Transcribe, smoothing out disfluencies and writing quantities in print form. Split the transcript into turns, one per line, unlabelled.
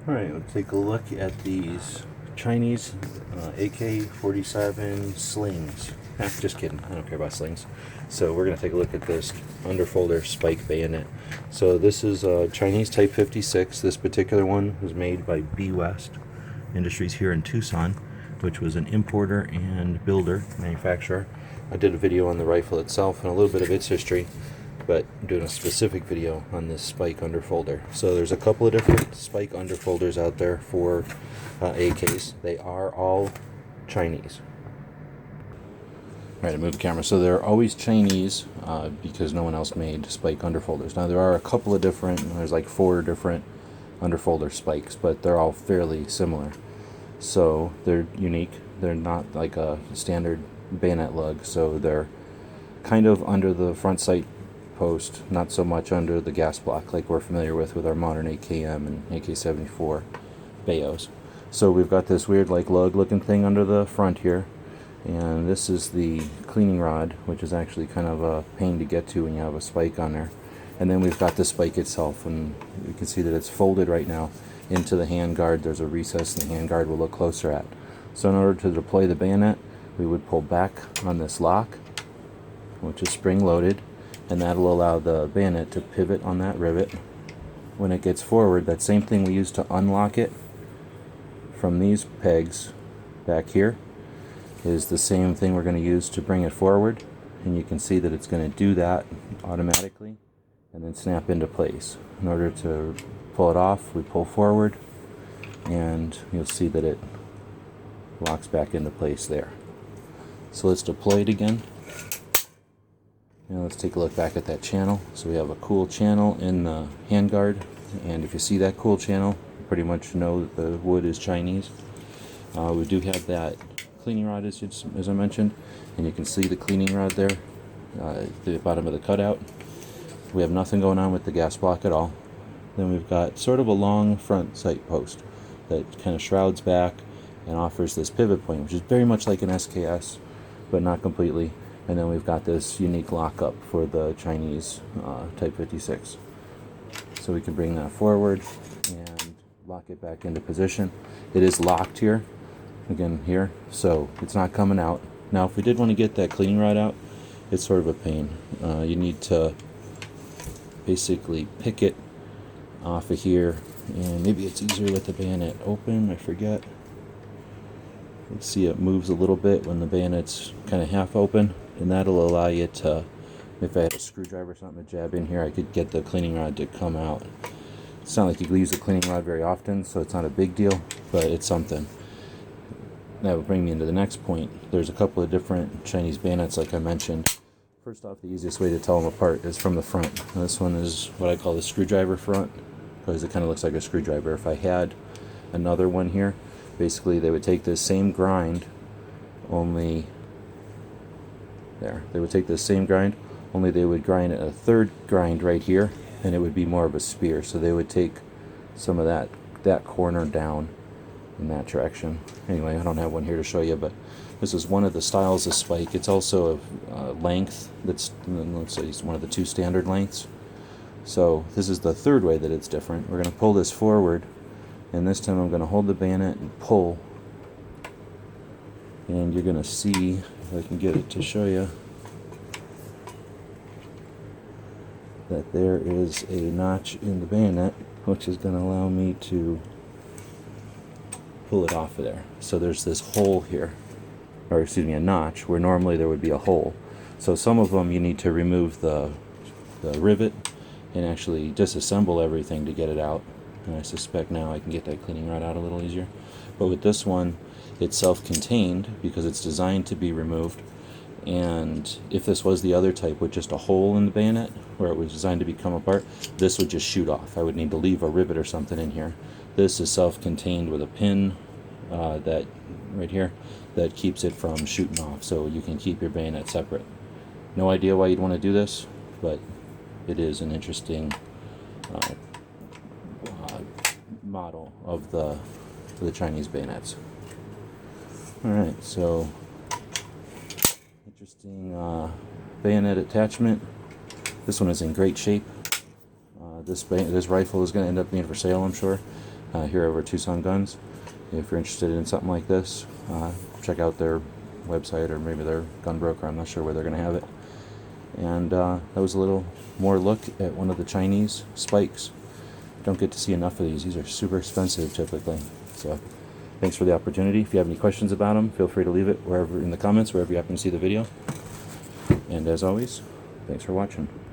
Alright, let's take a look at these Chinese AK47 slings. Just kidding, I don't care about slings. So we're going to take a look at this underfolder spike bayonet. So this is a Chinese Type 56. This particular one was made by B West Industries here in Tucson, which was an importer and builder, manufacturer. I did a video on the rifle itself and a little bit of its history, but I'm doing a specific video on this spike underfolder. So there's a couple of different spike underfolders out there for AKs. They are all Chinese. Alright, I move the camera. So they're always Chinese because no one else made spike underfolders. Now there are a couple of different, there's like 4 different underfolder spikes, but they're all fairly similar. So they're unique. They're not like a standard bayonet lug, so they're kind of under the front sight post, not so much under the gas block like we're familiar with our modern AKM and AK74 Bayos. So we've got this weird like lug looking thing under the front here, and this is the cleaning rod, which is actually kind of a pain to get to when you have a spike on there. And then we've got the spike itself, and you can see that it's folded right now into the hand guard. There's a recess in the hand guard we'll look closer at. So in order to deploy the bayonet, we would pull back on this lock, which is spring loaded, and that'll allow the bayonet to pivot on that rivet. When it gets forward, that same thing we use to unlock it from these pegs back here is the same thing we're going to use to bring it forward, and you can see that it's going to do that automatically and then snap into place. In order to pull it off, we pull forward, and you'll see that it locks back into place there. So let's deploy it again. Now let's take a look back at that channel. So we have a cool channel in the handguard, and if you see that cool channel, you pretty much know that the wood is Chinese. We do have that cleaning rod as I mentioned, and you can see the cleaning rod there at the bottom of the cutout. We have nothing going on with the gas block at all. Then we've got sort of a long front sight post that kind of shrouds back and offers this pivot point, which is very much like an SKS, but not completely. And then we've got this unique lockup for the Chinese Type 56. So we can bring that forward and lock it back into position. It is locked here, again here, so it's not coming out. Now if we did want to get that cleaning rod out, it's sort of a pain. You need to basically pick it off of here, and maybe it's easier with the bayonet open, I forget. Let's see, it moves a little bit when the bayonet's kind of half open, and that'll allow you to, if I had a screwdriver or something to jab in here, I could get the cleaning rod to come out. It's not like you use the cleaning rod very often, so it's not a big deal, but it's something. That would bring me into the next point. There's a couple of different Chinese bayonets like I mentioned. First off, the easiest way to tell them apart is from the front. This one is what I call the screwdriver front, because it kind of looks like a screwdriver. If I had another one here, basically they would take this same grind, only there. They would take this same grind, only they would grind a third grind right here, and it would be more of a spear. So they would take some of that corner down in that direction. Anyway, I don't have one here to show you, but this is one of the styles of spike. It's also a length that's, let's say, it's one of the 2 standard lengths. So this is the third way that it's different. We're going to pull this forward, and this time I'm going to hold the bayonet and pull, and you're going to see, if I can get it to show you, that there is a notch in the bayonet, which is going to allow me to pull it off of there. So there's this hole here, or excuse me, a notch, where normally there would be a hole. So some of them you need to remove the rivet and actually disassemble everything to get it out. And I suspect now I can get that cleaning rod out a little easier. But with this one, it's self-contained because it's designed to be removed. And if this was the other type with just a hole in the bayonet, where it was designed to become apart, this would just shoot off. I would need to leave a rivet or something in here. This is self-contained with a pin that right here that keeps it from shooting off, so you can keep your bayonet separate. No idea why you'd want to do this, but it is an interesting model of the Chinese bayonets. Alright, so interesting bayonet attachment. This one is in great shape. This rifle is going to end up being for sale, I'm sure. here over at Tucson Guns. If you're interested in something like this, check out their website or maybe their gun broker. I'm not sure where they're going to have it. And that was a little more look at one of the Chinese spikes. Don't get to see enough of these. These are super expensive typically. So thanks for the opportunity. If you have any questions about them, feel free to leave it wherever in the comments, wherever you happen to see the video. And as always, thanks for watching.